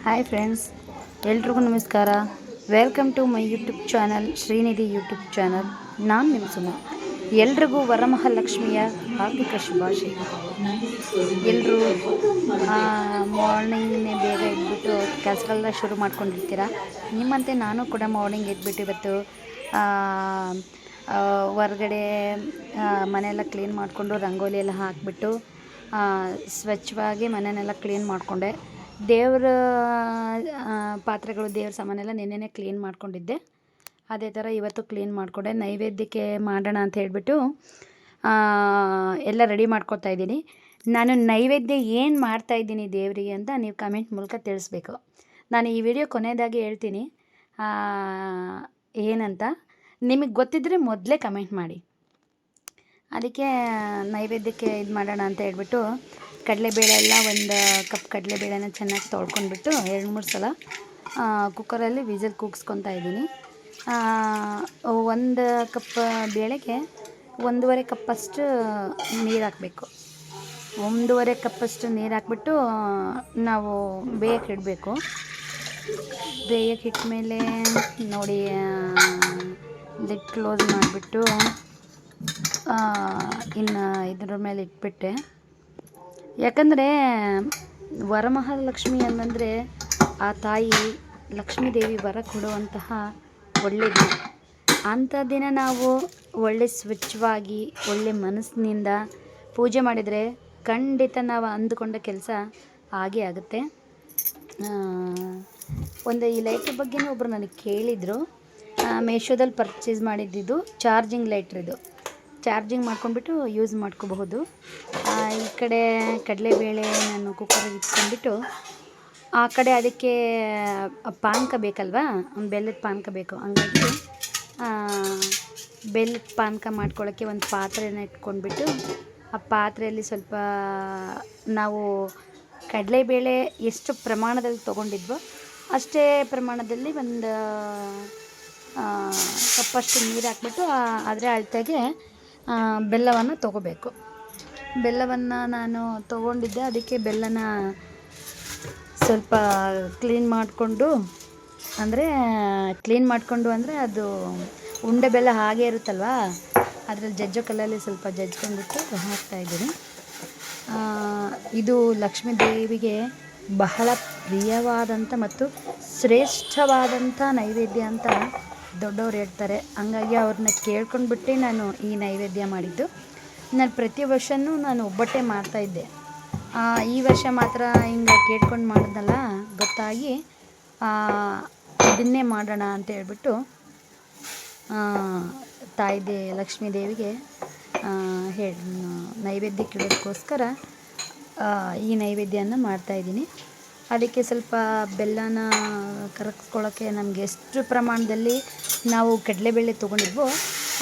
Hi friends, ಎಲ್ರಿಗೂ ನಮಸ್ಕಾರ. Welcome to my YouTube channel, Shrinidhi YouTube channel. ನಾನು ನಿಮ್ಮ ಸುಮ. ಎಲ್ರಿಗೂ ವರಮಹಾಲಕ್ಷ್ಮಿಯ ಹಾರ್ದಿಕ ಶುಭಾಶಯಗಳು. ಎಲ್ಲರೂ ಮಾರ್ನಿಂಗ್ನೇ ಬೇಗ ಎದ್ಬಿಟ್ಟು ಕೆಲಸಗಳೆಲ್ಲ ಶುರು ಮಾಡ್ಕೊಂಡಿರ್ತೀರ. ನಿಮ್ಮಂತೆ ನಾನು ಕೂಡ ಮಾರ್ನಿಂಗ್ ಎದ್ಬಿಟ್ಟು ಇವತ್ತು ಹೊರಗಡೆ ಮನೆಯೆಲ್ಲ ಕ್ಲೀನ್ ಮಾಡಿಕೊಂಡು ರಂಗೋಲಿ ಎಲ್ಲ ಹಾಕಿಬಿಟ್ಟು ಸ್ವಚ್ಛವಾಗಿ ಮನೆಯನ್ನೆಲ್ಲ ಕ್ಲೀನ್ ಮಾಡಿಕೊಂಡೆ. ದೇವರ ಪಾತ್ರೆಗಳು, ದೇವ್ರ ಸಾಮಾನೆಲ್ಲ ನೆನ್ನೆನೇ ಕ್ಲೀನ್ ಮಾಡ್ಕೊಂಡಿದ್ದೆ. ಅದೇ ಥರ ಇವತ್ತು ಕ್ಲೀನ್ ಮಾಡಿಕೊಂಡೆ. ನೈವೇದ್ಯಕ್ಕೆ ಮಾಡೋಣ ಅಂತ ಹೇಳಿಬಿಟ್ಟು ಎಲ್ಲ ರೆಡಿ ಮಾಡ್ಕೊತಾ ಇದ್ದೀನಿ. ನಾನು ನೈವೇದ್ಯ ಏನು ಮಾಡ್ತಾಯಿದ್ದೀನಿ ದೇವರಿಗೆ ಅಂತ ನೀವು ಕಮೆಂಟ್ ಮೂಲಕ ತಿಳಿಸ್ಬೇಕು. ನಾನು ಈ ವಿಡಿಯೋ ಕೊನೆಯದಾಗಿ ಹೇಳ್ತೀನಿ ಏನಂತ. ನಿಮಗೆ ಗೊತ್ತಿದ್ದರೆ ಮೊದಲೇ ಕಮೆಂಟ್ ಮಾಡಿ. ಅದಕ್ಕೆ ನೈವೇದ್ಯಕ್ಕೆ ಇದು ಮಾಡೋಣ ಅಂತ ಹೇಳ್ಬಿಟ್ಟು ಕಡಲೆಬೇಳೆ ಎಲ್ಲ ಒಂದು ಕಪ್ ಕಡಲೆಬೇಳೆನ ಚೆನ್ನಾಗಿ ತೊಳ್ಕೊಂಡ್ಬಿಟ್ಟು 2-3 ಸಲ ಕುಕ್ಕರಲ್ಲಿ ವಿಸಿಲ್ ಕೂಗಿಸ್ಕೊತಾ ಇದ್ದೀನಿ. 1 ಕಪ್ ಬೇಳೆಗೆ 1.5 ಕಪ್ಪಷ್ಟು ನೀರು ಹಾಕಬೇಕು. 1.5 ಕಪ್ಪಷ್ಟು ನೀರು ಹಾಕ್ಬಿಟ್ಟು ನಾವು ಬೇಯಕ್ಕೆ ಇಡಬೇಕು. ಬೇಯಕ್ಕೆ ಇಟ್ಮೇಲೆ ನೋಡಿ ಲಿಡ್ ಕ್ಲೋಸ್ ಮಾಡಿಬಿಟ್ಟು ಇನ್ನು ಇದ್ರ ಮೇಲೆ ಇಟ್ಬಿಟ್ಟೆ. ಯಾಕಂದರೆ ವರಮಹಾಲಕ್ಷ್ಮಿ ಅಂತಂದರೆ ಆ ತಾಯಿ ಲಕ್ಷ್ಮೀದೇವಿ ವರ ಕೊಡುವಂತಹ ಒಳ್ಳೆಯ ದಿನ. ಅಂಥ ದಿನ ನಾವು ಒಳ್ಳೆ ಸ್ವಚ್ಛವಾಗಿ ಒಳ್ಳೆ ಮನಸ್ಸಿನಿಂದ ಪೂಜೆ ಮಾಡಿದರೆ ಖಂಡಿತ ನಾವು ಅಂದುಕೊಂಡ ಕೆಲಸ ಆಗೇ ಆಗುತ್ತೆ. ಒಂದು ಈ ಲೈಟ್ರ್ ಬಗ್ಗೆನೂ ಒಬ್ಬರು ನನಗೆ ಕೇಳಿದರು. ಮೀಶೋದಲ್ಲಿ ಪರ್ಚೇಸ್ ಮಾಡಿದ್ದಿದ್ದು ಚಾರ್ಜಿಂಗ್ ಲೈಟ್ರ್. ಇದು ಚಾರ್ಜಿಂಗ್ ಮಾಡ್ಕೊಂಡ್ಬಿಟ್ಟು ಯೂಸ್ ಮಾಡ್ಕೋಬಹುದು. ಈ ಕಡೆ ಕಡಲೆಬೇಳೆ ನಾನು ಕುಕ್ಕರಿಗೆ ಇಟ್ಕೊಂಡ್ಬಿಟ್ಟು ಆ ಕಡೆ ಅದಕ್ಕೆ ಪಾನಕ ಬೇಕಲ್ವಾ, ಬೆಲ್ಲದ ಪಾನಕ ಬೇಕು. ಹಂಗಾಗಿ ಬೆಲ್ಲದ ಪಾನಕ ಮಾಡ್ಕೊಳ್ಳೋಕ್ಕೆ ಒಂದು ಪಾತ್ರೆನ ಇಟ್ಕೊಂಡ್ಬಿಟ್ಟು ಆ ಪಾತ್ರೆಯಲ್ಲಿ ಸ್ವಲ್ಪ ನಾವು ಕಡಲೆಬೇಳೆ ಎಷ್ಟು ಪ್ರಮಾಣದಲ್ಲಿ ತೊಗೊಂಡಿದ್ವೋ ಅಷ್ಟೇ ಪ್ರಮಾಣದಲ್ಲಿ ಒಂದು ಕಪ್ಪಷ್ಟು ನೀರು ಹಾಕ್ಬಿಟ್ಟು ಅದರ ಅಳತೆಗೆ ಬೆಲ್ಲವನ್ನು ತೊಗೋಬೇಕು. ಬೆಲ್ಲವನ್ನು ನಾನು ತೊಗೊಂಡಿದ್ದೆ. ಅದಕ್ಕೆ ಬೆಲ್ಲನ ಸ್ವಲ್ಪ ಕ್ಲೀನ್ ಮಾಡಿಕೊಂಡು ಅಂದರೆ ಅದು ಉಂಡೆ ಬೆಲ್ಲ ಹಾಗೇ ಇರುತ್ತಲ್ವ, ಅದರಲ್ಲಿ ಜಜ್ಜೋ ಕಲ್ಲಲ್ಲಿ ಸ್ವಲ್ಪ ಜಜ್ಕೊಂಡ್ಬಿಟ್ಟು ಹಾಕ್ತಾಯಿದ್ದೀನಿ. ಇದು ಲಕ್ಷ್ಮೀ ದೇವಿಗೆ ಬಹಳ ಪ್ರಿಯವಾದಂಥ ಮತ್ತು ಶ್ರೇಷ್ಠವಾದಂಥ ನೈವೇದ್ಯ ಅಂತ ದೊಡ್ಡವ್ರು ಹೇಳ್ತಾರೆ. ಹಂಗಾಗಿ ಅವ್ರನ್ನ ಕೇಳ್ಕೊಂಡ್ಬಿಟ್ಟು ನಾನು ಈ ನೈವೇದ್ಯ ಮಾಡಿದ್ದು. ನಾನು ಪ್ರತಿ ವರ್ಷವೂ ನಾನು ಒಬ್ಬಟ್ಟೇ ಮಾಡ್ತಾಯಿದ್ದೆ. ಈ ವರ್ಷ ಮಾತ್ರ ಹಿಂಗೆ ಕೇಳ್ಕೊಂಡು ಮಾಡಿದ್ನಲ್ಲ, ಗೊತ್ತಾಗಿ ಇದನ್ನೇ ಮಾಡೋಣ ಅಂತ ಹೇಳ್ಬಿಟ್ಟು ತಾಯಿ ಲಕ್ಷ್ಮೀ ದೇವಿಗೆ ನೈವೇದ್ಯಕ್ಕೆ ಇಡೋದಕ್ಕೋಸ್ಕರ ಈ ನೈವೇದ್ಯನ ಮಾಡ್ತಾಯಿದ್ದೀನಿ. ಅದಕ್ಕೆ ಸ್ವಲ್ಪ ಬೆಲ್ಲನ ಕರಗಿಸ್ಕೊಳ್ಳೋಕ್ಕೆ ನಮಗೆ ಎಷ್ಟು ಪ್ರಮಾಣದಲ್ಲಿ ನಾವು ಕಡಲೆಬೇಳೆ ತೊಗೊಂಡಿದ್ವೋ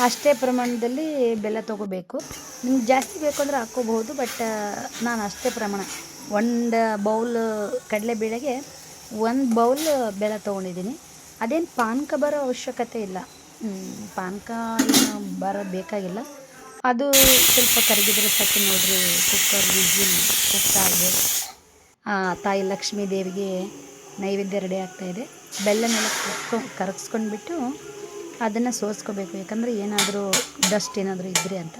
ಅಷ್ಟೇ ಪ್ರಮಾಣದಲ್ಲಿ ಬೆಲ್ಲ ತೊಗೋಬೇಕು. ನಿಮ್ಗೆ ಜಾಸ್ತಿ ಬೇಕು ಅಂದರೆ ಹಾಕ್ಕೋಬಹುದು, ಬಟ್ ನಾನು ಅಷ್ಟೇ ಪ್ರಮಾಣ 1 ಬೌಲ್ ಕಡಲೆಬೇಳೆಗೆ 1 ಬೌಲ್ ಬೆಲ್ಲ ತೊಗೊಂಡಿದ್ದೀನಿ. ಅದೇನು ಪಾನಕ ಬರೋ ಅವಶ್ಯಕತೆ ಇಲ್ಲ, ಪಾನಕ ಏನು ಬೇಕಾಗಿಲ್ಲ. ಅದು ಸ್ವಲ್ಪ ಕರಗಿದ್ರೆ ಸಾಕು ನೋಡ್ರಿ. ಕುಕ್ಕರ್ ವಿಜಿಲ್ ಕುಕ್ಕಾಗಿದೆ. ತಾಯಿ ಲಕ್ಷ್ಮೀ ದೇವಿಗೆ ನೈವೇದ್ಯ ರೆಡಿ ಆಗ್ತಾಯಿದೆ. ಬೆಲ್ಲನೆಲ್ಲ ಕರಗಿಸ್ಕೊಂಡ್ಬಿಟ್ಟು ಅದನ್ನು ಸೋಸ್ಕೋಬೇಕು. ಯಾಕಂದರೆ ಏನಾದರೂ ಡಸ್ಟ್ ಏನಾದರೂ ಇದ್ದರೆ ಅಂತ.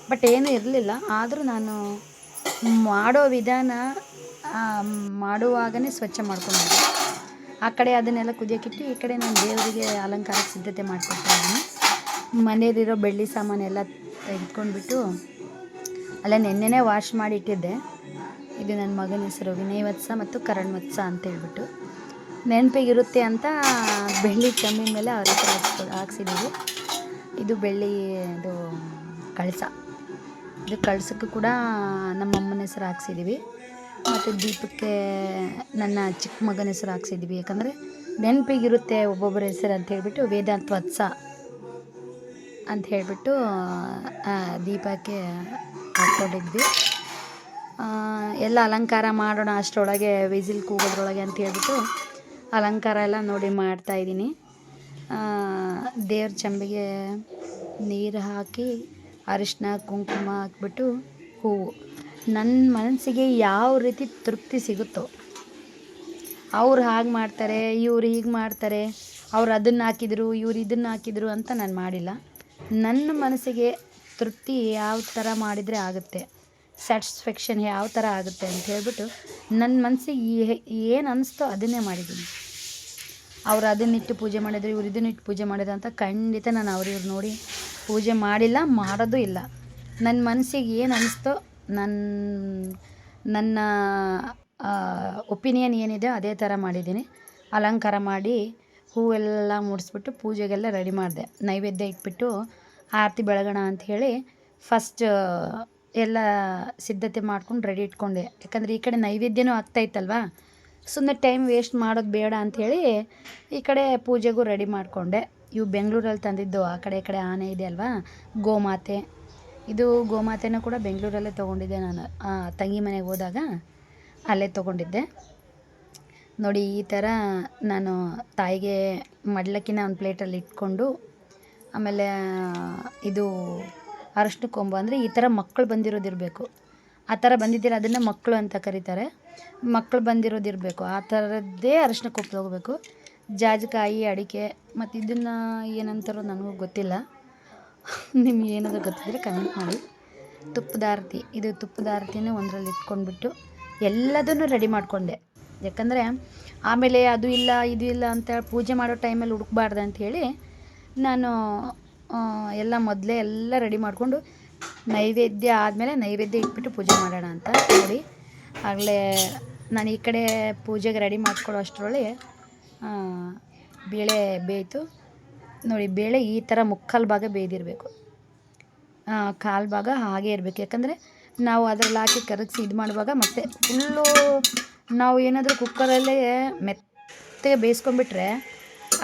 ಬಟ್ ಏನೂ ಇರಲಿಲ್ಲ. ಆದರೂ ನಾನು ಮಾಡೋ ವಿಧಾನ ಮಾಡುವಾಗಲೇ ಸ್ವಚ್ಛ ಮಾಡ್ಕೊಂಡಿದ್ದೆ. ಆ ಕಡೆ ಅದನ್ನೆಲ್ಲ ಕುದಿಯೋಕ್ಕಿಟ್ಟು ಈ ಕಡೆ ನಾನು ದೇವರಿಗೆ ಅಲಂಕಾರಕ್ಕೆ ಸಿದ್ಧತೆ ಮಾಡ್ಕೊತಾಯಿದ್ದೀನಿ. ಮನೆಯಲ್ಲಿರೋ ಬೆಳ್ಳಿ ಸಾಮಾನೆಲ್ಲ ತೆಗೆದುಕೊಂಡ್ಬಿಟ್ಟು ಅಲ್ಲ ನೆನ್ನೆನೇ ವಾಶ್ ಮಾಡಿ ಇಟ್ಟಿದ್ದೆ. ಇದು ನನ್ನ ಮಗನ ಹೆಸರು ವಿನಯವತ್ಸ ಮತ್ತು ಕರಣವತ್ಸ ಅಂತ ಹೇಳ್ಬಿಟ್ಟು ನೆನಪಿಗಿರುತ್ತೆ ಅಂತ ಬೆಳ್ಳಿ ಚಮ್ಮಿನ ಮೇಲೆ ಅವ್ರ ಹೆಸರು ಹಾಕ್ಸಿದ್ದೀವಿ. ಇದು ಬೆಳ್ಳಿ ಇದು ಕಳಸ. ಇದು ಕಳಸಕ್ಕೂ ಕೂಡ ನಮ್ಮಮ್ಮನ ಹೆಸರು ಹಾಕ್ಸಿದ್ದೀವಿ. ಮತ್ತು ದೀಪಕ್ಕೆ ನನ್ನ ಚಿಕ್ಕ ಮಗನ ಹೆಸರು ಹಾಕ್ಸಿದ್ದೀವಿ. ಯಾಕಂದರೆ ನೆನಪಿಗಿರುತ್ತೆ ಒಬ್ಬೊಬ್ಬರ ಹೆಸರು ಅಂತ ಹೇಳ್ಬಿಟ್ಟು ವೇದಾಂತ ವತ್ಸ ಅಂತ ಹೇಳ್ಬಿಟ್ಟು ದೀಪಕ್ಕೆ ಹಾಕ್ಕೊಂಡಿದ್ವಿ. ಎಲ್ಲ ಅಲಂಕಾರ ಮಾಡೋಣ ಅಷ್ಟರೊಳಗೆ ವಿಸಿಲ್ ಕೂಗೋದ್ರೊಳಗೆ ಅಂತ ಹೇಳ್ಬಿಟ್ಟು ಅಲಂಕಾರ ಎಲ್ಲ ನೋಡಿ ಮಾಡ್ತಾಯಿದ್ದೀನಿ. ದೇವ್ರ ಚಂಬಿಗೆ ನೀರು ಹಾಕಿ ಅರಿಶಿನ ಕುಂಕುಮ ಹಾಕ್ಬಿಟ್ಟು ಹೂವು ನನ್ನ ಮನಸ್ಸಿಗೆ ಯಾವ ರೀತಿ ತೃಪ್ತಿ ಸಿಗುತ್ತೋ ಅವ್ರು ಹಾಗೆ ಮಾಡ್ತಾರೆ, ಇವ್ರು ಹೀಗೆ ಮಾಡ್ತಾರೆ, ಅವ್ರು ಅದನ್ನು ಹಾಕಿದರು, ಇವ್ರು ಇದನ್ನು ಹಾಕಿದರು ಅಂತ ನಾನು ಮಾಡಿಲ್ಲ. ನನ್ನ ಮನಸ್ಸಿಗೆ ತೃಪ್ತಿ ಯಾವ ಥರ ಮಾಡಿದರೆ ಆಗುತ್ತೆ, ಸ್ಯಾಟಿಸ್ಫ್ಯಾಕ್ಷನ್ ಯಾವ ಥರ ಆಗುತ್ತೆ ಅಂತ ಹೇಳ್ಬಿಟ್ಟು ನನ್ನ ಮನಸ್ಸಿಗೆ ಏನು ಅನ್ನಿಸ್ತೋ ಅದನ್ನೇ ಮಾಡಿದ್ದೀನಿ. ಅವ್ರು ಅದನ್ನಿಟ್ಟು ಪೂಜೆ ಮಾಡಿದ್ರು, ಇವ್ರು ಇದನ್ನಿಟ್ಟು ಪೂಜೆ ಮಾಡಿದ್ರು ಅಂತ ಖಂಡಿತ ನಾನು ಇವ್ರು ನೋಡಿ ಪೂಜೆ ಮಾಡಿಲ್ಲ, ಮಾಡೋದು ಇಲ್ಲ. ನನ್ನ ಮನಸ್ಸಿಗೆ ಏನು ಅನ್ನಿಸ್ತೋ ನನ್ನ ಒಪಿನಿಯನ್ ಏನಿದೆ ಅದೇ ಥರ ಮಾಡಿದ್ದೀನಿ. ಅಲಂಕಾರ ಮಾಡಿ ಹೂವೆಲ್ಲ ಮುಡಿಸ್ಬಿಟ್ಟು ಪೂಜೆಗೆಲ್ಲ ರೆಡಿ ಮಾಡಿದೆ. ನೈವೇದ್ಯ ಇಟ್ಬಿಟ್ಟು ಆರತಿ ಬೆಳಗೋಣ ಅಂಥೇಳಿ ಫಸ್ಟ್ ಎಲ್ಲ ಸಿದ್ಧತೆ ಮಾಡ್ಕೊಂಡು ರೆಡಿ ಇಟ್ಕೊಂಡೆ. ಯಾಕಂದರೆ ಈ ಕಡೆ ನೈವೇದ್ಯನೂ ಆಗ್ತಾಯಿತ್ತಲ್ವ, ಸುಮ್ಮನೆ ಟೈಮ್ ವೇಸ್ಟ್ ಮಾಡೋದು ಬೇಡ ಅಂಥೇಳಿ ಈ ಕಡೆ ಪೂಜೆಗೂ ರೆಡಿ ಮಾಡಿಕೊಂಡೆ. ಇವು ಬೆಂಗಳೂರಲ್ಲಿ ತಂದಿದ್ದು, ಆ ಕಡೆ ಈ ಕಡೆ ಆನೆ ಇದೆ ಅಲ್ವಾ, ಗೋಮಾತೆ. ಇದು ಗೋಮಾತೆನೂ ಕೂಡ ಬೆಂಗಳೂರಲ್ಲೇ ತೊಗೊಂಡಿದ್ದೆ ನಾನು, ತಂಗಿ ಮನೆಗೆ ಹೋದಾಗ ಅಲ್ಲೇ ತೊಗೊಂಡಿದ್ದೆ. ನೋಡಿ ಈ ಥರ ನಾನು ತಾಯಿಗೆ ಮಡ್ಲಕ್ಕಿನ ಒಂದು ಪ್ಲೇಟಲ್ಲಿ ಇಟ್ಕೊಂಡು, ಆಮೇಲೆ ಇದು ಅರಶಿನ ಕೊಂಬು ಅಂದರೆ ಈ ಥರ ಮಕ್ಕಳು ಬಂದಿರೋದಿರಬೇಕು. ಆ ಥರ ಬಂದಿದ್ದಿರ ಅದನ್ನು ಮಕ್ಕಳು ಅಂತ ಕರೀತಾರೆ. ಮಕ್ಕಳು ಬಂದಿರೋದಿರಬೇಕು, ಆ ಥರದ್ದೇ ಅರಶಿನ ಕೊಂಬು ತೊಗೋಬೇಕು. ಜಾಜಿಕಾಯಿ, ಅಡಿಕೆ ಮತ್ತು ಇದನ್ನು ಏನಂತಾರೋ ನನಗೂ ಗೊತ್ತಿಲ್ಲ, ನಿಮ್ಗೆ ಏನಾದರೂ ಗೊತ್ತಿದ್ದರೆ ಕಮೆಂಟ್ ಮಾಡಿ. ತುಪ್ಪದ ಆರತಿ, ಇದು ತುಪ್ಪದ ಆರತಿನ ಒಂದರಲ್ಲಿ ಇಟ್ಕೊಂಡ್ಬಿಟ್ಟು ಎಲ್ಲದನ್ನು ರೆಡಿ ಮಾಡಿಕೊಂಡೆ. ಯಾಕಂದರೆ ಆಮೇಲೆ ಅದು ಇಲ್ಲ ಇದು ಇಲ್ಲ ಅಂತ ಪೂಜೆ ಮಾಡೋ ಟೈಮಲ್ಲಿ ಹುಡುಕ್ಬಾರ್ದು ಅಂಥೇಳಿ ನಾನು ಎಲ್ಲ ಮೊದಲೇ ಎಲ್ಲ ರೆಡಿ ಮಾಡಿಕೊಂಡು ನೈವೇದ್ಯ ಆದಮೇಲೆ ನೈವೇದ್ಯ ಇಟ್ಬಿಟ್ಟು ಪೂಜೆ ಮಾಡೋಣ ಅಂತ ನೋಡಿ. ಆಗಲೇ ನಾನು ಈ ಕಡೆ ಪೂಜೆಗೆ ರೆಡಿ ಮಾಡ್ಕೊಳ್ಳೋ ಅಷ್ಟರೊಳಗೆ ಬೇಳೆ ಬೇಯಿತು. ನೋಡಿ ಬೇಳೆ ಈ ಥರ ಮುಕ್ಕಾಲು ಭಾಗ ಬೇಯ್ದಿರಬೇಕು, ಕಾಲು ಭಾಗ ಹಾಗೆ ಇರಬೇಕು. ಯಾಕಂದರೆ ನಾವು ಅದರಲ್ಲಿ ಹಾಕಿ ಕರಗಿಸಿ ಇದು ಮಾಡುವಾಗ ಮತ್ತೆ ಫುಲ್ಲು ನಾವು ಏನಾದರೂ ಕುಕ್ಕರಲ್ಲೇ ಮೆತ್ತಗೆ ಬೇಯಿಸ್ಕೊಂಡ್ಬಿಟ್ರೆ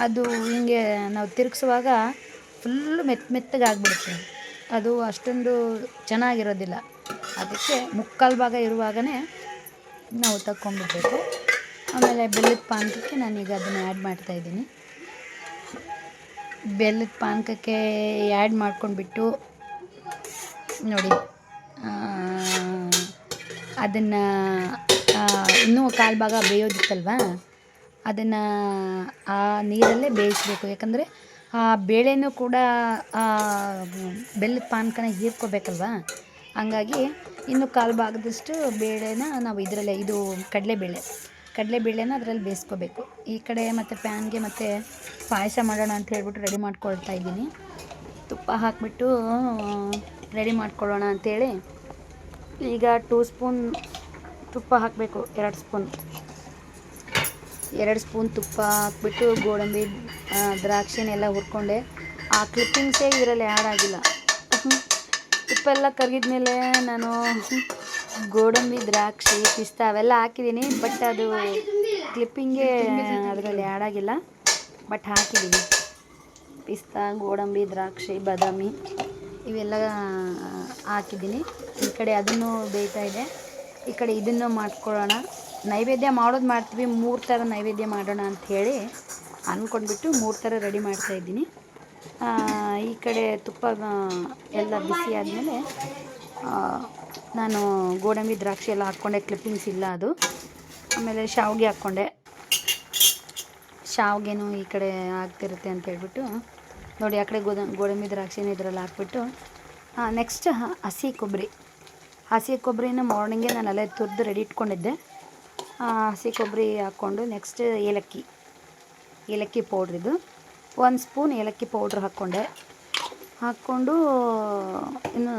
ಅದು ಹಿಂಗೆ ನಾವು ತಿರುಗಿಸುವಾಗ ಫುಲ್ಲು ಮೆತ್ತಗೆ ಆಗಿಬಿಡುತ್ತೆ, ಅದು ಅಷ್ಟೊಂದು ಚೆನ್ನಾಗಿರೋದಿಲ್ಲ. ಅದಕ್ಕೆ ಮುಕ್ಕಾಲು ಭಾಗ ಇರುವಾಗಲೇ ನಾವು ತಕ್ಕೊಂಡ್ಬಿಡ್ಬೇಕು. ಆಮೇಲೆ ಬೆಲ್ಲದ ಪಾನಕಕ್ಕೆ ನಾನೀಗ ಅದನ್ನು ಆ್ಯಡ್ ಮಾಡ್ತಾಯಿದ್ದೀನಿ. ಬೆಲ್ಲದ ಪಾನಕಕ್ಕೆ ಆ್ಯಡ್ ಮಾಡ್ಕೊಂಡ್ಬಿಟ್ಟು ನೋಡಿ ಅದನ್ನು ಇನ್ನೂ ಕಾಲು ಭಾಗ ಬೇಯೋದಿತ್ತಲ್ವ, ಅದನ್ನು ಆ ನೀರಲ್ಲೇ ಬೇಯಿಸಬೇಕು. ಯಾಕಂದರೆ ಆ ಬೇಳೆನೂ ಕೂಡ ಬೆಲ್ಲದ ಪಾನಕನ ಹೀರ್ಕೋಬೇಕಲ್ವ, ಹಂಗಾಗಿ ಇನ್ನು ಕಾಲು ಭಾಗದಷ್ಟು ಬೇಳೆನ ನಾವು ಇದರಲ್ಲೇ, ಇದು ಕಡಲೆಬೇಳೆನ ಅದರಲ್ಲಿ ಬೇಯಿಸ್ಕೋಬೇಕು. ಈ ಕಡೆ ಮತ್ತು ಪ್ಯಾನ್ಗೆ ಮತ್ತು ಪಾಯಸ ಮಾಡೋಣ ಅಂತ ಹೇಳ್ಬಿಟ್ಟು ರೆಡಿ ಮಾಡ್ಕೊಳ್ತಾ ಇದ್ದೀನಿ. ತುಪ್ಪ ಹಾಕಿಬಿಟ್ಟು ರೆಡಿ ಮಾಡ್ಕೊಳ್ಳೋಣ ಅಂಥೇಳಿ ಈಗ 2 ಸ್ಪೂನ್ ತುಪ್ಪ ಹಾಕಬೇಕು, 2 ಸ್ಪೂನ್ ತುಪ್ಪ ಹಾಕ್ಬಿಟ್ಟು ಗೋಡಂಬಿ ದ್ರಾಕ್ಷಿನೆಲ್ಲ ಹುರ್ಕೊಂಡೆ. ಆ ಕ್ಲಿಪ್ಪಿಂಗ್ಸೇ ಇದರಲ್ಲಿ ಆ್ಯಡ್ ಆಗಿಲ್ಲ. ತುಪ್ಪ ಎಲ್ಲ ಕರಗಿದ್ಮೇಲೆ ನಾನು ಗೋಡಂಬಿ, ದ್ರಾಕ್ಷಿ, ಪಿಸ್ತಾ ಅವೆಲ್ಲ ಹಾಕಿದ್ದೀನಿ. ಬಟ್ ಅದು ಕ್ಲಿಪ್ಪಿಂಗೇ ಅದರಲ್ಲಿ ಆ್ಯಡ್ ಆಗಿಲ್ಲ, ಬಟ್ ಹಾಕಿದ್ದೀನಿ. ಪಿಸ್ತಾ, ಗೋಡಂಬಿ, ದ್ರಾಕ್ಷಿ, ಬಾದಾಮಿ ಇವೆಲ್ಲ ಹಾಕಿದ್ದೀನಿ. ಈ ಕಡೆ ಅದನ್ನು ಬೇಯ್ತಾ ಇದೆ, ಈ ಕಡೆ ಇದನ್ನು ಮಾಡ್ಕೊಳ್ಳೋಣ. ನೈವೇದ್ಯ ಮಾಡೋದು ಮಾಡ್ತೀವಿ, 3 ಥರ ನೈವೇದ್ಯ ಮಾಡೋಣ ಅಂಥೇಳಿ ಅಂದ್ಕೊಂಡ್ಬಿಟ್ಟು 3 ಥರ ರೆಡಿ ಮಾಡ್ತಾಯಿದ್ದೀನಿ. ಈ ಕಡೆ ತುಪ್ಪ ಎಲ್ಲ ಬಿಸಿ ಆದಮೇಲೆ ನಾನು ಗೋಡಂಬಿ, ದ್ರಾಕ್ಷಿ ಎಲ್ಲ ಹಾಕ್ಕೊಂಡೆ, ಕ್ಲಿಪ್ಪಿಂಗ್ಸ್ ಇಲ್ಲ ಅದು. ಆಮೇಲೆ ಶಾವಿಗೆ ಹಾಕ್ಕೊಂಡೆ. ಶಾವಿಗೆನೂ ಈ ಕಡೆ ಆಗ್ತಿರುತ್ತೆ ಅಂತ ಹೇಳ್ಬಿಟ್ಟು ನೋಡಿ, ಆ ಕಡೆ ಗೋಡಂಬಿ ದ್ರಾಕ್ಷಿನ ಇದರಲ್ಲಿ ಹಾಕ್ಬಿಟ್ಟು ನೆಕ್ಸ್ಟ್ ಹಸಿ ಕೊಬ್ಬರಿನ ಮಾರ್ನಿಂಗೇ ನಾನು ಅಲ್ಲೇ ತುರಿದು ರೆಡಿ ಇಟ್ಕೊಂಡಿದ್ದೆ. ಹಸಿ ಕೊಬ್ಬರಿ ಹಾಕ್ಕೊಂಡು ನೆಕ್ಸ್ಟ್ ಏಲಕ್ಕಿ ಪೌಡ್ರಿದು 1 ಸ್ಪೂನ್ ಏಲಕ್ಕಿ ಪೌಡ್ರ್ ಹಾಕ್ಕೊಂಡು ಇನ್ನು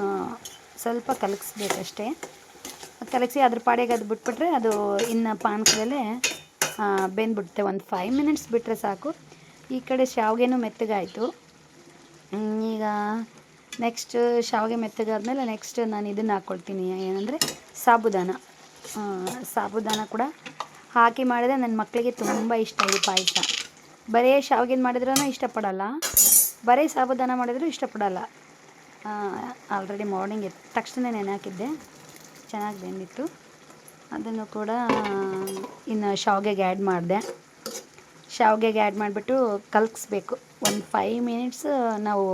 ಸ್ವಲ್ಪ ಕಲಗಿಸ್ಬೇಕಷ್ಟೇ. ಕಲಗಿಸಿ ಅದ್ರ ಪಾಡಿಗೆ ಅದು ಬಿಟ್ಬಿಟ್ರೆ ಅದು ಇನ್ನು ಪಾನಕದಲ್ಲೇ ಬೆಂದ್ಬಿಡುತ್ತೆ. ಒಂದು 5 ಮಿನಿಟ್ಸ್ ಬಿಟ್ಟರೆ ಸಾಕು. ಈ ಕಡೆ ಶಾವಿಗೆನೂ ಮೆತ್ತಗಾಯಿತು. ಈಗ ನೆಕ್ಸ್ಟ್ ಶಾವಿಗೆ ಮೆತ್ತಗಾದ್ಮೇಲೆ ನೆಕ್ಸ್ಟ್ ನಾನು ಇದನ್ನು ಹಾಕ್ಕೊಳ್ತೀನಿ, ಏನಂದರೆ ಸಾಬುದಾನ ಕೂಡ ಹಾಕಿ ಮಾಡಿದ್ರೆ ನನ್ನ ಮಕ್ಕಳಿಗೆ ತುಂಬ ಇಷ್ಟ. ಈ ಪಾಯಸ ಬರೀ ಶಾವಿಗೆನ ಮಾಡಿದ್ರೂ ಇಷ್ಟಪಡಲ್ಲ, ಬರೀ ಸಾಬುದಾನ ಮಾಡಿದ್ರೂ ಇಷ್ಟಪಡಲ್ಲ. ಆಲ್ರೆಡಿ ಮಾರ್ನಿಂಗ್ ಎದ್ದ ತಕ್ಷಣ ನೆನೆ ಹಾಕಿದ್ದೆ, ಚೆನ್ನಾಗಿ ಬೆಂದಿತ್ತು. ಅದನ್ನು ಕೂಡ ಇನ್ನು ಶಾವಿಗೆಗೆ ಆ್ಯಡ್ ಮಾಡಿದೆ. ಶಾವಿಗೆಗೆ ಆ್ಯಡ್ ಮಾಡಿಬಿಟ್ಟು ಕಲಗಿಸ್ಬೇಕು. ಒಂದು 5 ಮಿನಿಟ್ಸ್ ನಾವು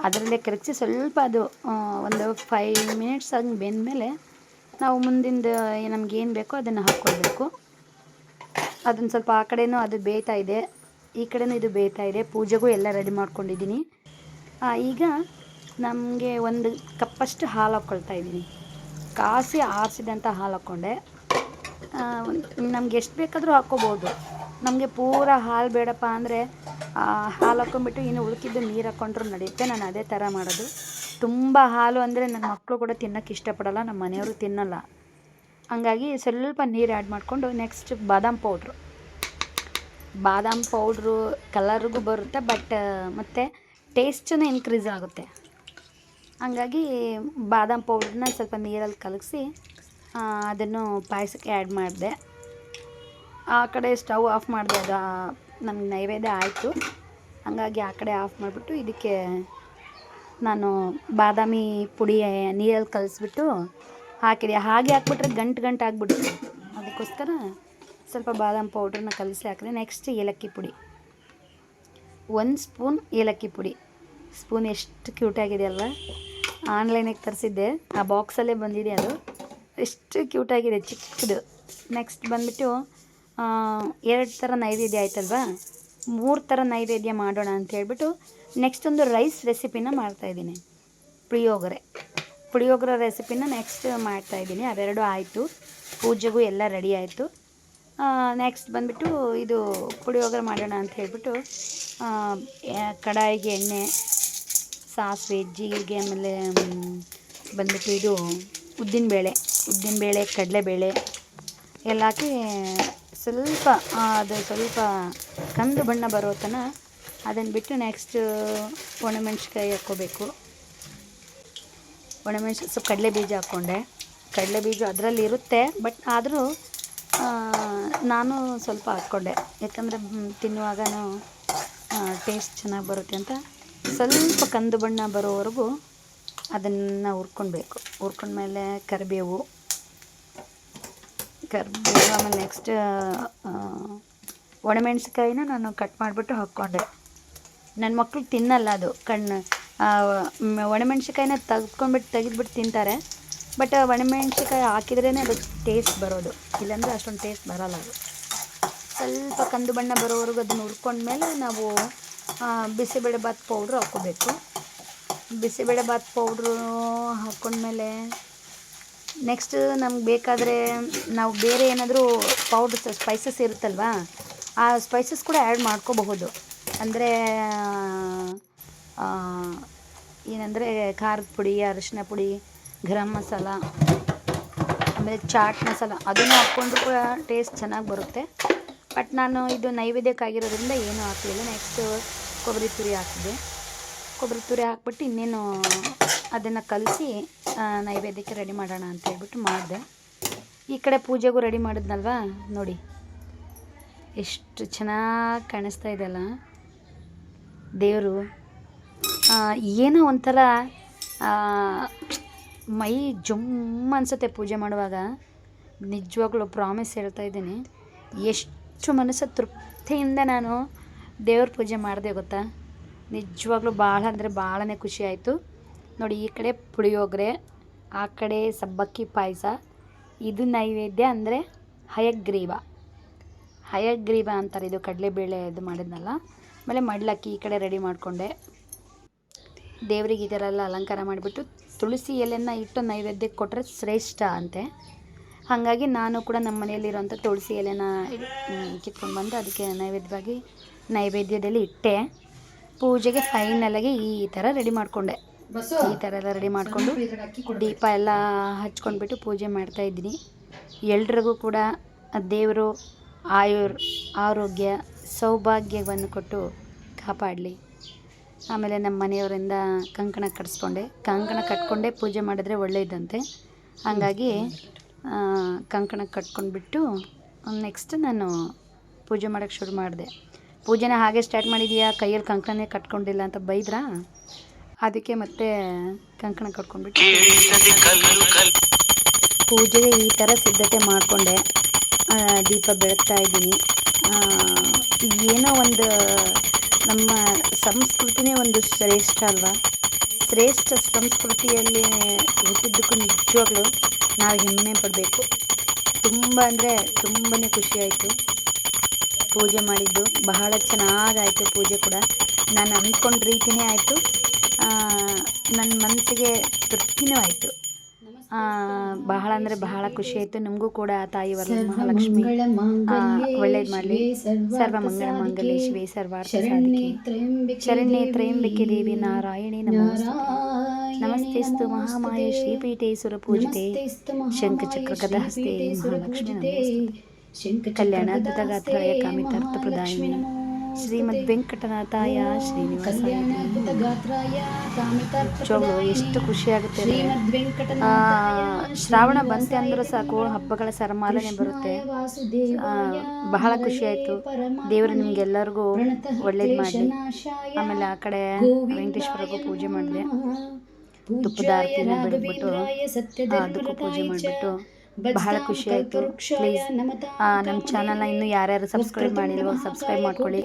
ಅದರಲ್ಲೇ ಕರಗಿಸಿ ಸ್ವಲ್ಪ ಅದು ಒಂದು 5 ಮಿನಿಟ್ಸ್ ಹಂಗೆ ಬೆಂದಮೇಲೆ ನಾವು ಮುಂದಿಂದು ನಮಗೇನು ಬೇಕೋ ಅದನ್ನು ಹಾಕ್ಕೊಳ್ಬೇಕು. ಅದನ್ನು ಸ್ವಲ್ಪ ಆ ಕಡೆನೂ ಅದು ಬೇಯ್ತಾ ಇದೆ, ಈ ಕಡೆನೂ ಇದು ಬೇಯ್ತಾ ಇದೆ. ಪೂಜೆಗೂ ಎಲ್ಲ ರೆಡಿ ಮಾಡ್ಕೊಂಡಿದ್ದೀನಿ. ಈಗ ನಮಗೆ ಒಂದು ಕಪ್ಪಷ್ಟು ಹಾಲು ಹಾಕ್ಕೊಳ್ತಾ ಇದ್ದೀನಿ. ಕಾಸಿ ಆರಿಸಿದಂಥ ಹಾಲು ಹಾಕ್ಕೊಂಡೆ. ನಮ್ಗೆ ಎಷ್ಟು ಬೇಕಾದರೂ ಹಾಕ್ಕೋಬೋದು. ನಮಗೆ ಪೂರ ಹಾಲು ಬೇಡಪ್ಪ ಅಂದರೆ ಹಾಲು ಹಾಕ್ಕೊಂಬಿಟ್ಟು ಇನ್ನು ಉಳ್ಕಿದ್ದು ನೀರು ಹಾಕ್ಕೊಂಡ್ರೂ ನಡೆಯುತ್ತೆ. ನಾನು ಅದೇ ಥರ ಮಾಡೋದು. ತುಂಬ ಹಾಲು ಅಂದರೆ ನನ್ನ ಮಕ್ಕಳು ಕೂಡ ತಿನ್ನೋಕ್ಕೆ ಇಷ್ಟಪಡಲ್ಲ, ನಮ್ಮ ಮನೆಯವರು ತಿನ್ನಲ್ಲ. ಹಂಗಾಗಿ ಸ್ವಲ್ಪ ನೀರು ಆ್ಯಡ್ ಮಾಡಿಕೊಂಡು ನೆಕ್ಸ್ಟ್ ಬಾದಾಮ್ ಪೌಡ್ರು ಕಲರಿಗೂ ಬರುತ್ತೆ, ಬಟ್ ಮತ್ತು ಟೇಸ್ಟೂ ಇನ್ಕ್ರೀಸ್ ಆಗುತ್ತೆ. ಹಂಗಾಗಿ ಬಾದಾಮ್ ಪೌಡ್ರನ್ನ ಸ್ವಲ್ಪ ನೀರಲ್ಲಿ ಕಲಗಿಸಿ ಅದನ್ನು ಪಾಯಸಕ್ಕೆ ಆ್ಯಡ್ ಮಾಡಿದೆ. ಆ ಕಡೆ ಸ್ಟವ್ ಆಫ್ ಮಾಡಿದೆ. ಅದು ನಮ್ಗೆ ನೈವೇದ್ಯ ಆಯಿತು. ಹಂಗಾಗಿ ಆ ಕಡೆ ಆಫ್ ಮಾಡಿಬಿಟ್ಟು ಇದಕ್ಕೆ ನಾನು ಬಾದಾಮಿ ಪುಡಿ ನೀರಲ್ಲಿ ಕಲಿಸ್ಬಿಟ್ಟು ಹಾಕಿದೆ. ಹಾಗೆ ಹಾಕ್ಬಿಟ್ರೆ ಗಂಟು ಆಗಿಬಿಡುತ್ತೆ. ಅದಕ್ಕೋಸ್ಕರ ಸ್ವಲ್ಪ ಬಾದಾಮ್ ಪೌಡ್ರನ್ನ ಕಲಸಿ ಹಾಕಿದೆ. ನೆಕ್ಸ್ಟ್ ಏಲಕ್ಕಿ ಪುಡಿ, 1 ಸ್ಪೂನ್ ಏಲಕ್ಕಿ ಪುಡಿ. ಸ್ಪೂನ್ ಎಷ್ಟು ಕ್ಯೂಟಾಗಿದೆ ಅಲ್ವಾ? ಆನ್ಲೈನಿಗೆ ತರಿಸಿದ್ದೆ, ಆ ಬಾಕ್ಸಲ್ಲೇ ಬಂದಿದೆ. ಅದು ಎಷ್ಟು ಕ್ಯೂಟಾಗಿದೆ, ಚಿಕ್ಕದು. ನೆಕ್ಸ್ಟ್ ಬಂದುಬಿಟ್ಟು 2 ಥರ ನೈವೇದ್ಯ ಆಯ್ತಲ್ವಾ, 3 ಥರ ನೈವೇದ್ಯ ಮಾಡೋಣ ಅಂತ ಹೇಳ್ಬಿಟ್ಟು ನೆಕ್ಸ್ಟ್ ಒಂದು ರೈಸ್ ರೆಸಿಪಿನ ಮಾಡ್ತಾಯಿದ್ದೀನಿ. ಪುಳಿಯೋಗರೆ ರೆಸಿಪಿನ ನೆಕ್ಸ್ಟ್ ಮಾಡ್ತಾಯಿದ್ದೀನಿ. ಅವೆರಡು ಆಯಿತು. ಪೂಜೆಗೂ ಎಲ್ಲ ರೆಡಿ ಆಯಿತು. ನೆಕ್ಸ್ಟ್ ಬಂದುಬಿಟ್ಟು ಇದು ಪುಳಿಯೋಗರೆ ಮಾಡೋಣ ಅಂತ ಹೇಳ್ಬಿಟ್ಟು ಕಡಾಯಿಗೆ ಎಣ್ಣೆ, ಸಾಸಿವೆ, ಜೀರಿಗೆ, ಆಮೇಲೆ ಬಂದುಬಿಟ್ಟು ಇದು ಉದ್ದಿನಬೇಳೆ, ಕಡಲೆಬೇಳೆ ಎಲ್ಲ ಹಾಕಿ ಸ್ವಲ್ಪ ಕಂದು ಬಣ್ಣ ಬರೋ ತನಕ ಅದನ್ನು ಬಿಟ್ಟು ನೆಕ್ಸ್ಟ್ ಒಣಮೆಣ್ಸಿಕಾಯಿ ಹಾಕ್ಕೋಬೇಕು. ಸ್ವಲ್ಪ ಕಡಲೆ ಬೀಜ ಹಾಕ್ಕೊಂಡೆ. ಕಡಲೆ ಬೀಜ ಅದರಲ್ಲಿ ಇರುತ್ತೆ, ಬಟ್ ಆದರೂ ನಾನು ಸ್ವಲ್ಪ ಹಾಕ್ಕೊಂಡೆ, ಯಾಕಂದರೆ ತಿನ್ನುವಾಗನೂ ಟೇಸ್ಟ್ ಚೆನ್ನಾಗಿ ಬರುತ್ತೆ ಅಂತ. ಸ್ವಲ್ಪ ಕಂದು ಬಣ್ಣ ಬರೋವರೆಗೂ ಅದನ್ನು ಹುರ್ಕೊಳ್ಬೇಕು. ಹುರ್ಕೊಂಡ್ಮೇಲೆ ಕರಿಬೇವು, ಆಮೇಲೆ ನೆಕ್ಸ್ಟ್ ಒಣಮೆಣ್ಸಿಕಾಯಿನ ನಾನು ಕಟ್ ಮಾಡಿಬಿಟ್ಟು ಹಾಕ್ಕೊಂಡೆ. ನನ್ನ ಮಕ್ಕಳು ತಿನ್ನಲ್ಲ ಅದು. ಒಣಮೆಣ್ಸಿಕಾಯಿನ ತೆಗೆದ್ಬಿಟ್ಟು ತಿಂತಾರೆ, ಬಟ್ ಒಣಮೆಣ್ಸಿಕಾಯಿ ಹಾಕಿದ್ರೇ ಅದು ಟೇಸ್ಟ್ ಬರೋದು, ಇಲ್ಲಾಂದರೆ ಅಷ್ಟೊಂದು ಟೇಸ್ಟ್ ಬರೋಲ್ಲ ಅದು. ಸ್ವಲ್ಪ ಕಂದು ಬಣ್ಣ ಬರೋವರೆಗೂ ಅದನ್ನು ಹುರ್ಕೊಂಡ್ಮೇಲೆ ನಾವು ಬಿಸಿಬೇಳೆಬಾತ್ ಪೌಡ್ರು ಹಾಕ್ಕೋಬೇಕು. ಬಿಸಿಬೇಳೆಬಾತ್ ಪೌಡ್ರು ಹಾಕ್ಕೊಂಡ್ಮೇಲೆ ನೆಕ್ಸ್ಟ್ ನಮ್ಗೆ ಬೇಕಾದರೆ ನಾವು ಬೇರೆ ಏನಾದರೂ ಸ್ಪೈಸಸ್ ಇರುತ್ತಲ್ವ, ಆ ಸ್ಪೈಸಸ್ ಕೂಡ ಆ್ಯಡ್ ಮಾಡ್ಕೋಬಹುದು. ಅಂದರೆ ಏನಂದರೆ ಖಾರದ ಪುಡಿ, ಅರಿಶಿನ ಪುಡಿ, ಗರಂ ಮಸಾಲ, ಆಮೇಲೆ ಚಾಟ್ ಮಸಾಲ ಅದನ್ನು ಹಾಕ್ಕೊಂಡ್ರೂ ಕೂಡ ಟೇಸ್ಟ್ ಚೆನ್ನಾಗಿ ಬರುತ್ತೆ. ಬಟ್ ನಾನು ಇದು ನೈವೇದ್ಯಕ್ಕಾಗಿರೋದ್ರಿಂದ ಏನೂ ಹಾಕಲಿಲ್ಲ. ನೆಕ್ಸ್ಟ್ ಕೊಬ್ಬರಿ ತುರಿ ಹಾಕಿದೆ. ಕೊಬ್ಬರಿ ತುರಿ ಹಾಕ್ಬಿಟ್ಟು ಇನ್ನೇನು ಅದನ್ನು ಕಲಸಿ ನೈವೇದ್ಯಕ್ಕೆ ರೆಡಿ ಮಾಡೋಣ ಅಂತ ಹೇಳ್ಬಿಟ್ಟು ಮಾಡಿದೆ. ಈ ಕಡೆ ಪೂಜೆಗೂ ರೆಡಿ ಮಾಡಿದ್ನಲ್ವ, ನೋಡಿ ಎಷ್ಟು ಚೆನ್ನಾಗಿ ಕಾಣಿಸ್ತಾ ಇದೆಯಲ್ಲ ದೇವರು. ಏನೋ ಒಂಥರ ಮೈ ಜುಮ್ ಅನಿಸುತ್ತೆ ಪೂಜೆ ಮಾಡುವಾಗ. ನಿಜವಾಗ್ಲೂ ಪ್ರಾಮಿಸ್ ಹೇಳ್ತಾ ಇದ್ದೀನಿ, ಎಷ್ಟು ಮನಸ್ಸು ತೃಪ್ತಿಯಿಂದ ನಾನು ದೇವ್ರ ಪೂಜೆ ಮಾಡಿದೆ ಗೊತ್ತಾ. ನಿಜವಾಗ್ಲೂ ಭಾಳ ಅಂದರೆ ಭಾಳನೇ ಖುಷಿ ಆಯಿತು. ನೋಡಿ, ಈ ಕಡೆ ಪುಳಿಯೋಗರೆ, ಆ ಕಡೆ ಸಬ್ಬಕ್ಕಿ ಪಾಯಸ. ಇದು ನೈವೇದ್ಯ ಅಂದರೆ ಹಯಗ್ರೀವ ಅಂತಾರೆ. ಇದು ಕಡಲೆಬೇಳೆ ಇದು ಮಾಡಿದ್ನಲ್ಲ. ಆಮೇಲೆ ಮಡ್ಲಕ್ಕಿ ಈ ಕಡೆ ರೆಡಿ ಮಾಡಿಕೊಂಡೆ. ದೇವರಿಗೆ ಈ ಥರ ಎಲ್ಲ ಅಲಂಕಾರ ಮಾಡಿಬಿಟ್ಟು ತುಳಸಿ ಎಲೆಯನ್ನು ಇಟ್ಟು ನೈವೇದ್ಯಕ್ಕೆ ಕೊಟ್ಟರೆ ಶ್ರೇಷ್ಠ ಅಂತೆ. ಹಾಗಾಗಿ ನಾನು ಕೂಡ ನಮ್ಮ ಮನೆಯಲ್ಲಿರೋಂಥ ತುಳಸಿ ಎಲೆನ ಕಿತ್ಕೊಂಡು ಬಂದು ಅದಕ್ಕೆ ನೈವೇದ್ಯದಲ್ಲಿ ಇಟ್ಟೆ. ಪೂಜೆಗೆ ಫೈನಲಾಗಿ ಈ ಥರ ರೆಡಿ ಮಾಡಿಕೊಂಡೆ. ಈ ಥರ ಎಲ್ಲ ರೆಡಿ ಮಾಡಿಕೊಂಡು ದೀಪ ಎಲ್ಲ ಹಚ್ಕೊಂಡ್ಬಿಟ್ಟು ಪೂಜೆ ಮಾಡ್ತಾಯಿದ್ದೀನಿ. ಎಲ್ರಿಗೂ ಕೂಡ ದೇವರು ಆರೋಗ್ಯ ಸೌಭಾಗ್ಯವನ್ನು ಕೊಟ್ಟು ಕಾಪಾಡಲಿ. ಆಮೇಲೆ ನಮ್ಮ ಮನೆಯವರಿಂದ ಕಂಕಣ ಕಟ್ಕೊಂಡೆ ಪೂಜೆ ಮಾಡಿದ್ರೆ ಒಳ್ಳೆಯದಂತೆ. ಹಾಗಾಗಿ ಕಂಕಣ ಕಟ್ಕೊಂಡ್ಬಿಟ್ಟು ನೆಕ್ಸ್ಟ್ ನಾನು ಪೂಜೆ ಮಾಡೋಕ್ಕೆ ಶುರು ಮಾಡಿದೆ. ಪೂಜೆನ ಹಾಗೆ ಸ್ಟಾರ್ಟ್ ಮಾಡಿದೀಯಾ, ಕೈಯಲ್ಲಿ ಕಂಕಣನೇ ಕಟ್ಕೊಂಡಿಲ್ಲ ಅಂತ ಬೈದ್ರಾ, ಅದಕ್ಕೆ ಮತ್ತೆ ಕಂಕಣ ಕಟ್ಕೊಂಡ್ಬಿಟ್ಟು ಪೂಜೆಗೆ ಈ ಥರ ಸಿದ್ಧತೆ ಮಾಡಿಕೊಂಡೆ. ದೀಪ ಬೆಳಗ್ತಾ ಇದ್ದೀನಿ. ಏನೋ ಒಂದು ನಮ್ಮ ಸಂಸ್ಕೃತಿನೇ ಒಂದು ಶ್ರೇಷ್ಠ ಅಲ್ವಾ. ಶ್ರೇಷ್ಠ ಸಂಸ್ಕೃತಿಯಲ್ಲಿ ಹುಟ್ಟಿದ್ದಕ್ಕೂ ನಿಜವಾಗ್ಲೂ ನಾವು ಹೆಮ್ಮೆ ಪಡಬೇಕು. ತುಂಬ ಅಂದರೆ ತುಂಬಾ ಖುಷಿಯಾಯಿತು. ಪೂಜೆ ಮಾಡಿದ್ದು. ಬಹಳ ಚೆನ್ನಾಗಾಯಿತು ಪೂಜೆ ಕೂಡ. ನಾನು ಅಂದ್ಕೊಂಡ ರೀತಿಯೇ ಆಯಿತು. ನನ್ನ ಮನಸ್ಸಿಗೆ ತೃಪ್ತಿನೂ ಆಯಿತು. ಬಹಳ ಅಂದರೆ ಬಹಳ ಖುಷಿ ಆಯಿತು. ನಿಮಗೂ ಕೂಡ ತಾಯಿ ವರಮಹಾಲಕ್ಷ್ಮಿ ಒಳ್ಳೇದು ಮಾಡಲಿ. ಸರ್ವಮಂಗಳ ಮಾಂಗಲ್ಯೆ ಶಿವೆ ಸರ್ವಾರ್ಥ ಸಾಧಿಕೆ ಶರಣ್ಯೆ ತ್ರ್ಯಂಬಕೆ ದೇವಿ ನಾರಾಯಣಿ ನಮಸ್ತೆಸ್ತು ಮಹಾಮಾಯೆ ಶ್ರೀಪೀಠೆ ಸುರಪೂಜಿತೆ ಶಂಖಚಕ್ರ ಗದಾಹಸ್ತೆ ಮಹಾಲಕ್ಷ್ಮಿ ನಮಸ್ತೆ. ಕಲ್ಯಾಣಾದ್ಭುತ ಗಾತ್ರಾಯ ಕಾಮಿತಾರ್ಥ ಪ್ರದಾಯಿನಿ ಶ್ರೀಮದ್ ವೆಂಕಟನಾಥಾಯ ಶ್ರೀನಿವಾಸಾಯ. ನಿಜವಾಗ್ಲೂ ಎಷ್ಟು ಖುಷಿಯಾಗುತ್ತೆ ಅಂದರೆ, ಶ್ರಾವಣ ಬಂತೆ ಅಂದರೂ ಸಾಕು ಹಬ್ಬಗಳ ಸರಮಾಲನೆ ಬರುತ್ತೆ. ಬಹಳ ಖುಷಿ ಆಯಿತು. ದೇವರು ನಿಮ್ಗೆಲ್ಲರಿಗೂ ಒಳ್ಳೇದು ಮಾಡಲಿ. ಆಮೇಲೆ ಆ ಕಡೆ ವೆಂಕಟೇಶ್ವರಗೂ ಪೂಜೆ ಮಾಡಿದೆ. ತುಪ್ಪದ ಆರತಿನ ಬೆಳಗ್ಬಿಟ್ಟು ಅದಕ್ಕೂ ಪೂಜೆ ಮಾಡಿಬಿಟ್ಟು ಬಹಳ ಖುಷಿ ಆಯಿತು. ಪ್ಲೀಸ್ ನಮ್ಮ ಚಾನಲ್ನ ಇನ್ನೂ ಯಾರ್ಯಾರು ಸಬ್ಸ್ಕ್ರೈಬ್ ಮಾಡಿಲ್ವೋ ಸಬ್ಸ್ಕ್ರೈಬ್ ಮಾಡ್ಕೊಳ್ಳಿ,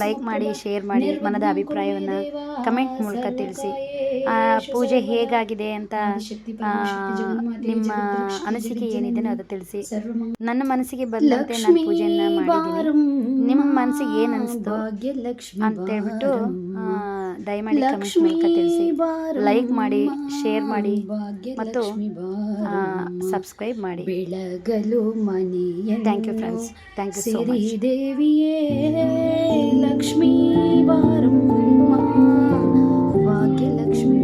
ಲೈಕ್ ಮಾಡಿ, ಶೇರ್ ಮಾಡಿ, ಮನದ ಅಭಿಪ್ರಾಯವನ್ನು ಕಮೆಂಟ್ ಮೂಲಕ ತಿಳಿಸಿ. ಪೂಜೆ ಹೇಗಾಗಿದೆ ಅಂತ ನಿಮ್ಮ ಅನಿಸಿಕೆ ಏನಿದೆ ಅದು ತಿಳಿಸಿ. ನನ್ನ ಮನಸ್ಸಿಗೆ ಬಂದಂತೆ ನಾನು ಪೂಜೆಯನ್ನು ಮಾಡಿದ್ದೀನಿ. ನಿಮ್ಮ ಮನಸ್ಸಿಗೆ ಏನು ಅನಿಸ್ತು ಅಂತೇಳ್ಬಿಟ್ಟು ದಯಮಾಡಿ ಕಮೆಂಟ್ ಮೂಲಕ ತಿಳಿಸಿ. ಲೈಕ್ ಮಾಡಿ, ಶೇರ್ ಮಾಡಿ ಮತ್ತು ಸಬ್ಸ್ಕ್ರೈಬ್ ಮಾಡಿ. ಬೆಳಗಲು ಮನೆಯ thank you friends. Thank you so much. ದೇವಿಯೇ ಲಕ್ಷ್ಮೀ ಬಾರಮ್ಮ ಭಾಗ್ಯಲಕ್ಷ್ಮಿ.